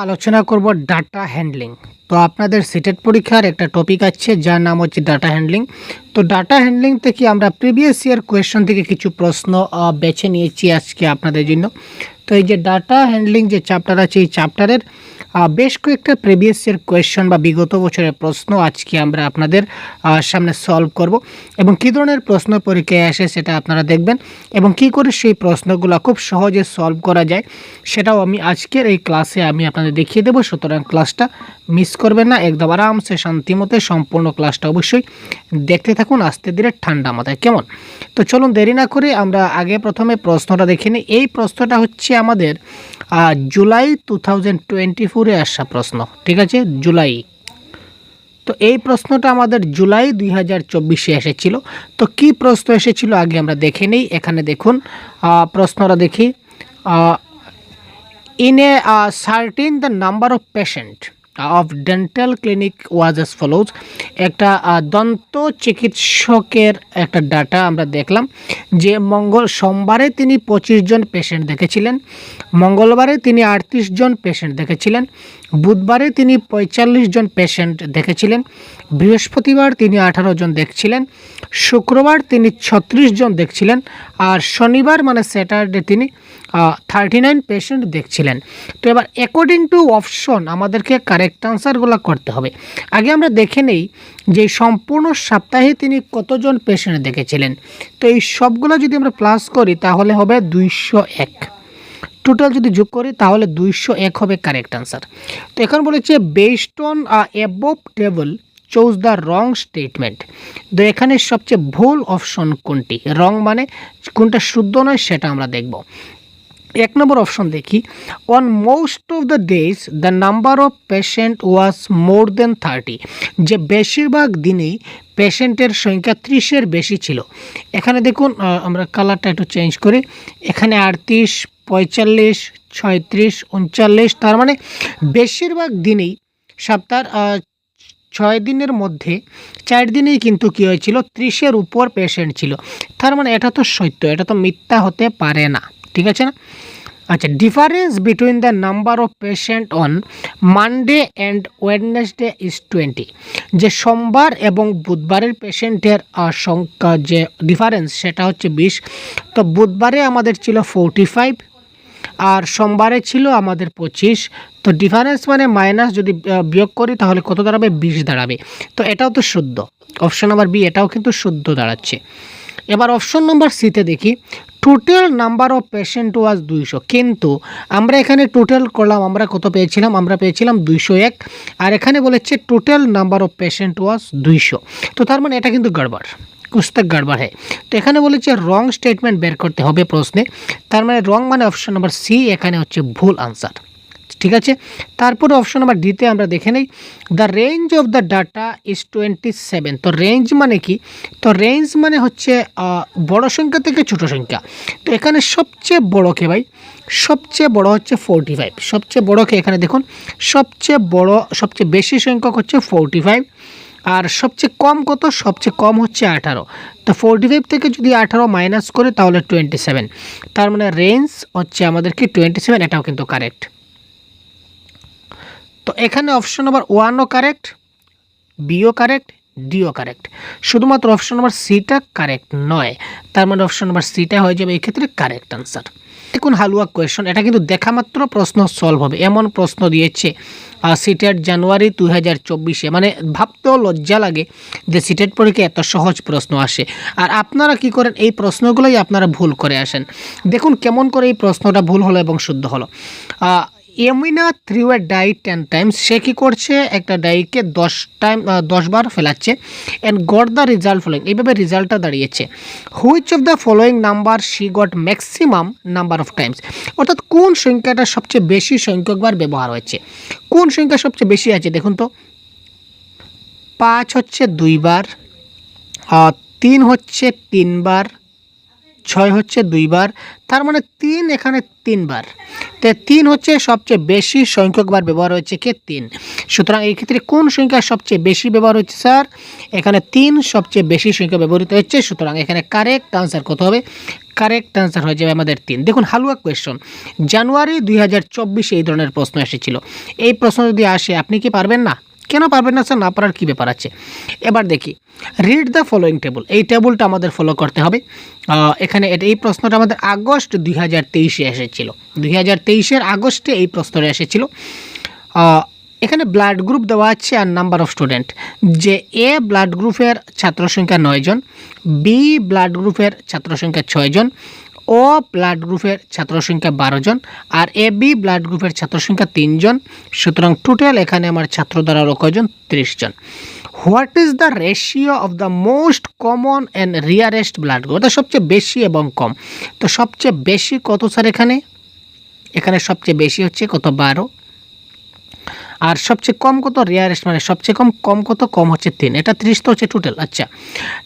আলোচনা করব data handling. তো আপনাদের সিটেট পরীক্ষার একটা টপিক আছে যার নাম হচ্ছে ডাটা হ্যান্ডলিং। তো ডাটা হ্যান্ডলিং থেকে আমরা প্রিভিয়াস ইয়ার কোয়েশ্চন থেকে কিছু প্রশ্ন বেছে নিয়েছি আজকে আপনাদের জন্য। তো এই যে ডাটা হ্যান্ডলিং যে চ্যাপ্টার আছে, এই চ্যাপ্টারের বেশ কয়েকটা প্রিভিয়াস ইয়ার কোয়েশ্চন বা বিগত বছরের প্রশ্ন আজকে আমরা আপনাদের সামনে সলভ করব এবং কী ধরনের প্রশ্ন পরীক্ষায় আসে সেটা আপনারা দেখবেন এবং কী করে সেই প্রশ্নগুলো খুব সহজে সলভ করা যায় সেটাও আমি আজকের এই ক্লাসে আমি আপনাদের দেখিয়ে দেবো। সুতরাং ক্লাসটা মিস করবেন না, একদম আরামসে শান্তিমতে সম্পূর্ণ ক্লাসটা অবশ্যই দেখতে থাকুন আস্তে ধীরে ঠান্ডা মাথায়, কেমন? তো চলুন দেরি না করে আমরা আগে প্রথমে প্রশ্নটা দেখে নিই। এই প্রশ্নটা হচ্ছে আমাদের জুলাই 2024-এ আসা প্রশ্ন, ঠিক আছে? জুলাই। তো এই প্রশ্নটা আমাদের জুলাই 2024-এ এসেছিল। তো কি প্রশ্ন এসেছিল আগে আমরা দেখে নিই। এখানে দেখুন প্রশ্নটা দেখি। In a certain the number of patient of dental clinic was as follows. একটা দন্ত চিকিৎসকের একটা ডাটা আমরা দেখলাম যে সোমবারে তিনি 25 জন পেশেন্ট দেখেছিলেন, মঙ্গলবারে তিনি 38 জন পেশেন্ট দেখেছিলেন, বুধবারে তিনি 45 জন পেশেন্ট দেখেছিলেন, বৃহস্পতিবার তিনি 18 জন দেখছিলেন, শুক্রবার তিনি 36 জন দেখছিলেন, আর শনিবার মানে স্যাটারডে তিনি 39 পেশেন্ট দেখছিলেন। তো এবার অ্যাকর্ডিং টু অপশন আমাদেরকে কারেক্ট আনসারগুলো করতে হবে। আগে আমরা দেখে নেই যে সম্পূর্ণ সপ্তাহে তিনি কতজন পেশেন্ট দেখেছিলেন। তো এই সবগুলো যদি আমরা প্লাস করি তাহলে হবে 201। টোটাল যদি যোগ করি তাহলে 201 হবে কারেক্ট আনসার। তো এখন বলেছে based on above table choose the wrong statement. তো এখানে সবচেয়ে ভুল অপশন কোনটি, রং মানে কোনটা শুদ্ধ নয় সেটা আমরা দেখব। এক নম্বর অপশন দেখি, on most of the days the number of patient was more than 30। যে বেশিরভাগ দিনেই পেশেন্টের সংখ্যা 30-এর বেশি ছিল। এখানে দেখুন আমরা কালারটা একটু চেঞ্জ করি, এখানে 38, 45, 36, 39, তার মানে বেশিরভাগ দিনেই সপ্তাহের 6 দিনের মধ্যে 4 দিনেই কিন্তু কী হয়েছিল, 30-এর উপর পেশেন্ট ছিল। তার মানে এটা তো সত্য, এটা তো মিথ্যা হতে পারে না, ঠিক আছে না? আচ্ছা, difference between the number of patient on Monday and Wednesday is 20। যে সোমবার এবং বুধবারের পেশেন্টের সংখ্যা যে ডিফারেন্স সেটা হচ্ছে 20। তো বুধবারে আমাদের ছিল 45 আর সোমবারে ছিল আমাদের 25। তো ডিফারেন্স মানে মাইনাস যদি বিয়োগ করি তাহলে কত দাঁড়াবে, 20 দাঁড়াবে। তো এটাও তো শুদ্ধ, অপশন নাম্বার বি এটাও কিন্তু শুদ্ধ দাঁড়াচ্ছে। এবার অপশন নম্বর সিতে দেখি, টোটাল নাম্বার অফ পেশেন্ট ওয়াজ 200। কিন্তু আমরা এখানে টোটাল করলাম, আমরা কত পেয়েছিলাম, আমরা পেয়েছিলাম 201, আর এখানে বলেছে টোটাল নাম্বার অফ পেশেন্ট ওয়াজ 200। তো তার মানে এটা কিন্তু গড়বড়, কুস্তাক গড়বড় হ্যাঁ। তো এখানে বলেছে রং স্টেটমেন্ট বের করতে হবে প্রশ্নে, তার মানে রং মানে অপশন নাম্বার সি এখানে হচ্ছে ভুল আনসার, ঠিক আছে? তারপরে অপশন নাম্বার ডিতে আমরা দেখে নেই, the range of the data is 27। তো রেঞ্জ মানে কি, তো রেঞ্জ মানে হচ্ছে বড় সংখ্যা থেকে ছোট সংখ্যা। তো এখানে সবচেয়ে বড়কে ভাই, সবচেয়ে বড় হচ্ছে 45, সবচেয়ে বড়কে এখানে দেখুন সবচেয়ে বড় সবচেয়ে বেশি সংখ্যক হচ্ছে 45, আর সবচেয়ে কম কত, সবচেয়ে কম হচ্ছে 18। তো 45 থেকে যদি 18 মাইনাস করে তাহলে 27, তার মানে রেঞ্জ হচ্ছে আমাদের কি 27, এটাও কিন্তু কারেক্ট। তো এখানে অপশন নাম্বার 1ও কারেক্ট, বিও কারেক্ট, ডিও কারেক্ট, শুধুমাত্র অপশন নাম্বার সিটা কারেক্ট নয়। তার মানে অপশন নাম্বার সিটা হয়ে যাবে এই ক্ষেত্রে কারেক্ট আনসার। দেখুন হালুয়া কোয়েশন, এটা কিন্তু দেখা মাত্র প্রশ্ন সলভ হবে এমন প্রশ্ন দিয়েছে সিটেট জানুয়ারি 2024-এ। মানে ভাবতেও লজ্জা লাগে যে সিটেট পরীক্ষায় এত সহজ প্রশ্ন আসে, আর আপনারা কি করেন, এই প্রশ্নগুলোই আপনারা ভুল করে আসেন। দেখুন কেমন করে এই প্রশ্নটা ভুল হলো এবং শুদ্ধ হলো। Amina threw a die 10 times. সে কী করছে, একটা ডাইকে 10 বার ফেলাচ্ছে, and got the result following. এইভাবে রেজাল্টটা দাঁড়িয়েছে, which of the following number she got maximum number of times. অর্থাৎ কোন সংখ্যাটা সবচেয়ে বেশি সংখ্যকবার ব্যবহার হয়েছে, কোন সংখ্যা সবচেয়ে বেশি আছে দেখুন তো। 5 হচ্ছে 2 বার, 3 হচ্ছে 3 বার, 6 হচ্ছে 2 বার, তার মানে 3 এখানে 3 বার। তো 3 হচ্ছে সবচেয়ে বেশি সংখ্যকবার ব্যবহার হয়েছে কে 3। সুতরাং এই ক্ষেত্রে কোন সংখ্যা সবচেয়ে বেশি ব্যবহার হচ্ছে স্যার? এখানে 3 সবচেয়ে বেশি সংখ্যা ব্যবহৃত হচ্ছে। সুতরাং এখানে কারেক্ট আনসার কত হবে? কারেক্ট আনসার হয়ে যাবে আমাদের 3। দেখুন হালুয়া কোয়েশ্চন, জানুয়ারি 2024 এই ধরনের প্রশ্ন এসেছিল। এই প্রশ্ন যদি আসে আপনি কি পারবেন না? কেন পারবেন না স্যার? না পারার কী ব্যাপার আছে? এবার দেখি, রিড দ্য ফলোয়িং টেবল। এই টেবলটা আমাদের ফলো করতে হবে। এখানে এই প্রশ্নটা আমাদের আগস্ট 2023-এ এসেছিল। 2023-এর আগস্টে এই প্রশ্নটা এসেছিল। এখানে ব্লাড গ্রুপ দেওয়া আছে আর নাম্বার অফ স্টুডেন্ট, যে এ ব্লাড গ্রুপের ছাত্র সংখ্যা 9 জন, বি ব্লাড গ্রুপের ছাত্র সংখ্যা 6 জন, ও ব্লাড গ্রুপের ছাত্র সংখ্যা 12 জন, আর এ বি ব্লাড গ্রুপের ছাত্র সংখ্যা 3 জন। সুতরাং টোটাল এখানে আমার ছাত্র দ্বারা কয়জন? 30 জন। What is the ratio of the most common and rarest blood group? অর্থাৎ সবচেয়ে বেশি এবং কম। তো সবচেয়ে বেশি কত স্যার? এখানে সবচেয়ে বেশি হচ্ছে কত? 12। আর সবচেয়ে কম কত? রিয়ারেস্ট মানে সবচেয়ে কম কত? কম হচ্ছে 3। এটা 30 তো হচ্ছে টোটাল। আচ্ছা,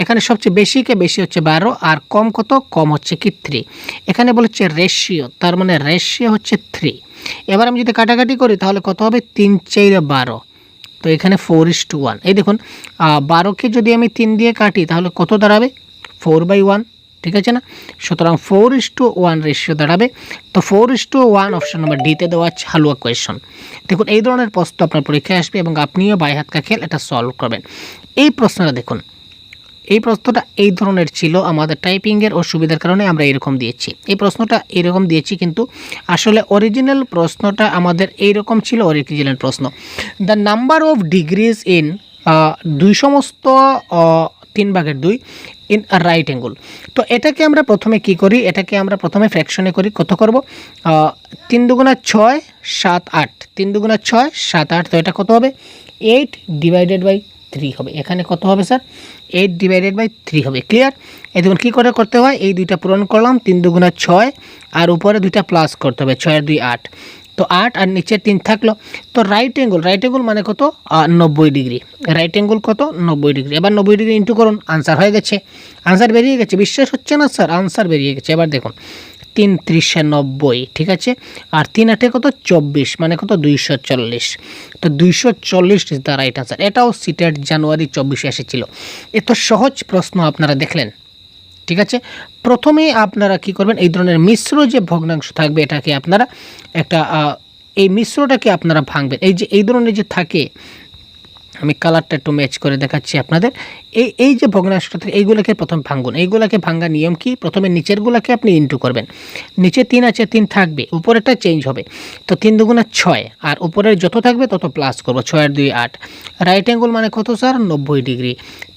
এখানে সবচেয়ে বেশি হচ্ছে 12 আর কম কত? কম হচ্ছে কি 3। এখানে বলেছে রেশিও, তার মানে রেশিও হচ্ছে 3। এবার আমি যদি কাটাকাটি করি তাহলে কত হবে? 3 4 12। তো এখানে 4:1। এই দেখুন 12কে যদি আমি 3 দিয়ে কাটি তাহলে কত দাঁড়াবে? 4/1। ঠিক আছে না? সুতরাং 4:1 রেশিও দাঁড়াবে। তো 4:1 অপশন নম্বর ডিতে দেওয়া আছে হালুয়া কোয়েশন। দেখুন এই ধরনের প্রশ্ন আপনার পরীক্ষায় আসবে এবং আপনিও বাই হাত কা খেল এটা সলভ করবেন। এই প্রশ্নটা দেখুন, এই প্রশ্নটা এই ধরনের ছিল। আমাদের টাইপিংয়ের অসুবিধার কারণে আমরা এরকম দিয়েছি। এই প্রশ্নটা এরকম দিয়েছি, কিন্তু আসলে অরিজিনাল প্রশ্নটা আমাদের এইরকম ছিল। অরিজিনাল প্রশ্ন, the number of degrees in 2 সমস্ত 3/2 ইন রাইট অ্যাঙ্গেল। তো এটাকে আমরা প্রথমে কি করি? এটাকে আমরা প্রথমে ফ্র্যাকশনে করি। কত করব? 3 দুগুণা 6 7 8। 3 দুগুণা 6 7 8। তো এটা কত হবে? 8/3 হবে। এখানে কত হবে স্যার? 8/3 হবে। ক্লিয়ার? এই দেখুন কী করে করতে হয়। এই দুইটা পূরণ করলাম, 3 দুগুণা 6 আর উপরে দুইটা প্লাস করতে হবে। 6 আর 2 8। তো 8 আর নিচে 3 থাকলো। তো রাইট অ্যাঙ্গেল মানে কত? 90 ডিগ্রি। রাইট অ্যাঙ্গেল কত? 90 ডিগ্রি। এবার 90 ডিগ্রি ইন্টু করুন, আনসার হয়ে গেছে। আনসার বেরিয়ে গেছে। বিশ্বাস হচ্ছে না স্যার? আনসার বেরিয়ে গেছে। এবার দেখুন 3 ত্রিশে 90, ঠিক আছে। আর 3 8 কত? 24, মানে কত? 240। তো 240 ইজ দ্য রাইট আনসার। এটাও সিটেট জানুয়ারি 24-এ এসেছিল। এত সহজ প্রশ্ন আপনারা দেখলেন, ঠিক আছে। প্রথমেই আপনারা কি করবেন? এই ধরনের মিশ্র যে ভগ্নাংশ থাকবে এটাকে আপনারা একটা এই মিশ্রটাকে আপনারা ভাঙবেন। এই ধরনের যে থাকে, আমি কালারটা একটু ম্যাচ করে দেখাচ্ছি আপনাদের। এই যে ভগ্নাংশটা থাকে এইগুলোকে প্রথম ভাঙুন। এইগুলোকে ভাঙার নিয়ম কি? প্রথমে নিচেরগুলোকে আপনি ইন্টু করবেন। নিচে 3 আছে, 3 থাকবে, উপরেরটা চেঞ্জ হবে। তো 3 দুগুণা 6 আর উপরের যত থাকবে তত প্লাস করবো। 6 আর 2 8। রাইট অ্যাঙ্গেল মানে কত স্যার? 90 ডিগ্রি।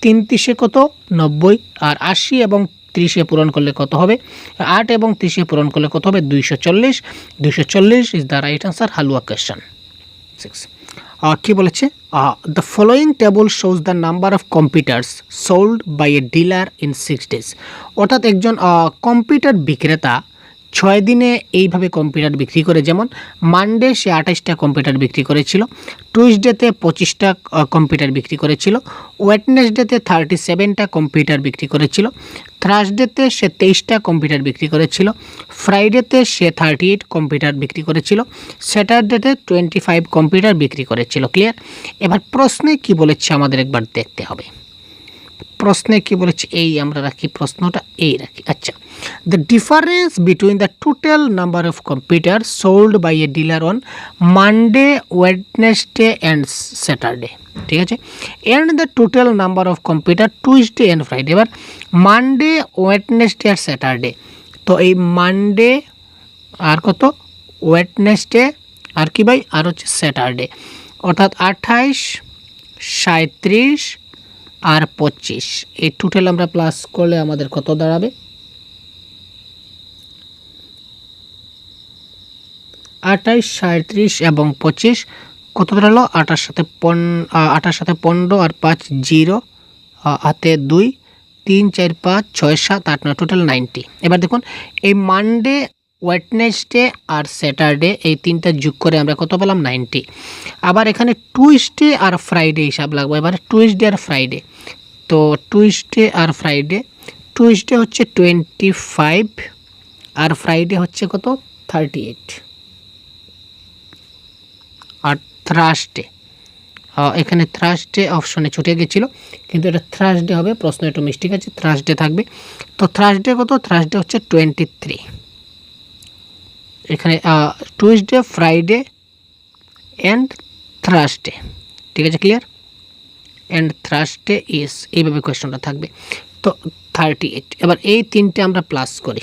3 30 কত? 90। আর 80 এবং 30-এ পূরণ করলে কত হবে? 8 এবং 30-এ পূরণ করলে কত হবে? 240। 240 ইজ দ্য রাইট আনসার। হালুয়া কোয়েশ্চন 6 কি বলেছে? The following table shows the number of computers sold by a dealer in 6 days। অর্থাৎ একজন কম্পিউটার বিক্রেতা 6 দিনে এইভাবে কম্পিউটার বিক্রি করে। যেমন মানডে সে 28টা কম্পিউটার বিক্রি করেছিল, টুইসডেতে 25টা কম্পিউটার বিক্রি করেছিল, ওয়েডনেসডেতে 37টা কম্পিউটার বিক্রি করেছিল, থার্সডেতে সে 23টা কম্পিউটার বিক্রি করেছিল, ফ্রাইডেতে সে 38 কম্পিউটার বিক্রি করেছিল, স্যাটারডেতে 25 কম্পিউটার বিক্রি করেছিল। ক্লিয়ার? এবার প্রশ্নে কি বলেছে আমাদের একবার দেখতে হবে। প্রশ্নে কি বলেছে? এই আমরা রাখি, প্রশ্নটা এই রাখি। আচ্ছা, the difference between the total number of computer sold by a dealer on Monday, Wednesday and Saturday, ঠিক আছে, and the total number of computer Tuesday and Friday. এবার মানডে, ওয়েডনেসডে আর স্যাটারডে। তো এই মানডে আর কত? ওয়েডনেসডে আর কি ভাই? আর হচ্ছে স্যাটারডে। অর্থাৎ 28, 37 আর 25। এই টোটাল আমরা প্লাস করলে আমাদের কত দাঁড়াবে? 28, 37 এবং 25 কত দাঁড়ালো? 28 সাথে 15 আর 5 0, হাতে 2, 3 4 5 6 7 8 9, টোটাল 90। এবার দেখুন এই মানডে, ওয়েডনেসডে আর স্যাটারডে এই তিনটা যোগ করে আমরা কত পেলাম? 90। আবার এখানে টুইসডে আর ফ্রাইডে হিসাব লাগবে। এবারে টুইসডে আর ফ্রাইডে। তো টুইসডে আর ফ্রাইডে, টুইসডে হচ্ছে 25 আর ফ্রাইডে হচ্ছে কত 38 আর থার্সডে এখানে থার্সডে অপশনে ছুটে গেছিল কিন্তু এটা থার্সডে হবে, প্রশ্ন একটু মিস্টেক আছে, থার্সডে থাকবে। তো থার্সডে কত, থার্সডে হচ্ছে 23, এখানে টুইসডে ফ্রাইডে অ্যান্ড থার্সডে, ঠিক আছে ক্লিয়ার, অ্যান্ড থার্সডে ইজ, এইভাবে কোয়েশ্চনটা থাকবে। তো 38, এবার এই তিনটে আমরা প্লাস করি,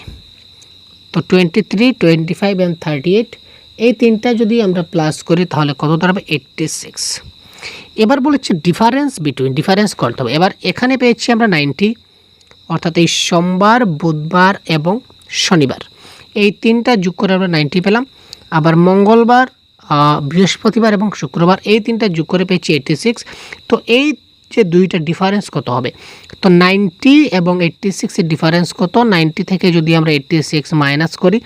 তো 23, 25 অ্যান্ড 38 এই তিনটা যদি আমরা প্লাস করি তাহলে কত দাঁড়াবে 86। এবার বলেছে ডিফারেন্স বিটুইন, ডিফারেন্স করতে হবে। এবার এখানে পেয়েছি আমরা 90, অর্থাৎ এই সোমবার, বুধবার এবং শনিবার এই তিনটা যোগ করে আমরা 90 পেলাম। আবার মঙ্গলবার, বৃহস্পতিবার এবং শুক্রবার এই তিনটা যোগ করে পেয়েছি 86। তো এই যে দুইটা ডিফারেন্স কত হবে, তো 90 এবং 86 এর ডিফারেন্স কত, 90 থেকে যদি আমরা 86 মাইনাস করি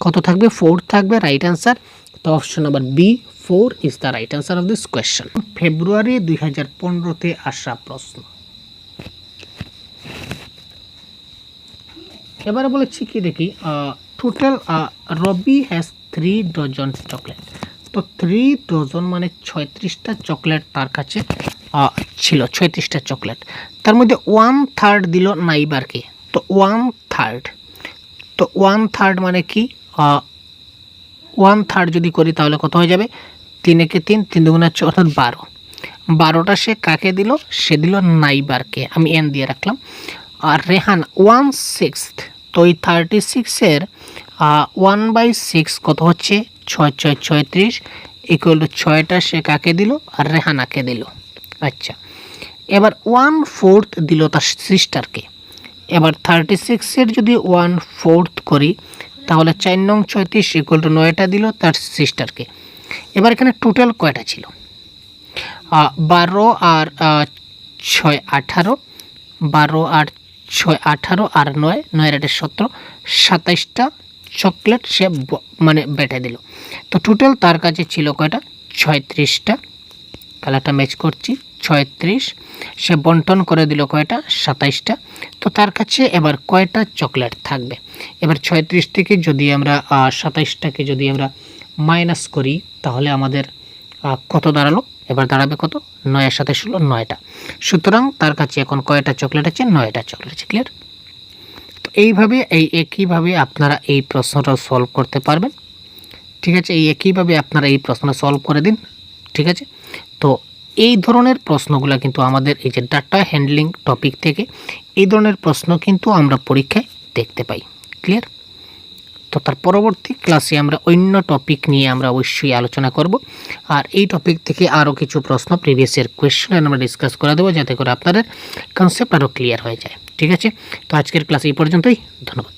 কত থাকবে, 4 থাকবে, রাইট অ্যান্সার। তো option number B 4 is the right answer of this question. February 2015-তে আসা প্রশ্ন। এবারে বলেছি কি দেখি, total Rabi has 3 dozen chocolate. তো 3 ডজন মানে 36টা চকলেট তার কাছে ছিল, 36টা চকলেট, তার মধ্যে 1/3 দিল নাইবারকে। তো 1/3, তো 1/3 মানে কি, 1/3 যদি করি তাহলে কত হয়ে যাবে, 3 একে 3, 3 দুগুণে 4 অর্থাৎ 12টা সে কাকে দিল, সে দিল নাইবারকে, আমি এন দিয়ে রাখলাম। আর রেহান 1/6, তো এই 36-এর 1/6 কত হচ্ছে 6 6 36 ইকুয়াল টু 6টা সে কাকে দিল, আর রেহানাকে দিল। আচ্ছা, এবার 1/4 দিল তার সিস্টারকে। এবার 36-এর যদি 1/4 করি তাহলে 4 নং 36 ইকুয়াল টু 9টা দিল তার সিস্টারকে। এবার এখানে টোটাল কয়টা ছিল, 12 আর 6 18, 12 আর 6 18 আর 9 9 আর 17, 27টা চকলেট সে মানে বেটে দিল। তো টোটাল তার কাছে ছিল কয়টা, 36টা, কালারটা ম্যাচ করছি, 36, সে বন্টন করে দিল কয়টা, 27টা। তো তার কাছে এবার কয়টা চকলেট থাকবে, এবার 36 থেকে যদি আমরা 27টাকে যদি আমরা মাইনাস করি তাহলে আমাদের কত দাঁড়ালো, এবার দাঁড়াবে কত, 9 এর সাথে 16, 9টা। সুতরাং তার কাছে এখন কয়টা চকলেট আছে, 9টা চকলেট আছে, ক্লিয়ার। তো এইভাবে একইভাবে আপনারা এই প্রশ্নটা সলভ করতে পারবেন, ঠিক আছে। এই একইভাবে আপনারা এই প্রশ্নটা সলভ করে দিন, ঠিক আছে। তো এই ধরনের প্রশ্নগুলো কিন্তু আমাদের এই যে ডাটা হ্যান্ডলিং টপিক থেকে এই ধরনের প্রশ্ন কিন্তু আমরা পরীক্ষায় দেখতে পাই, ক্লিয়ার। তো তার পরবর্তী ক্লাসে আমরা অন্য টপিক নিয়ে আমরা অবশ্যই আলোচনা করব, আর এই টপিক থেকে আরও কিছু প্রশ্ন প্রিভিয়াস ইয়ার কোয়েশ্চেন আমরা ডিসকাস করে দেবো, যাতে করে আপনাদের কনসেপ্ট আরও ক্লিয়ার হয়ে যায়, ঠিক আছে। তো আজকের ক্লাস এই পর্যন্তই, ধন্যবাদ।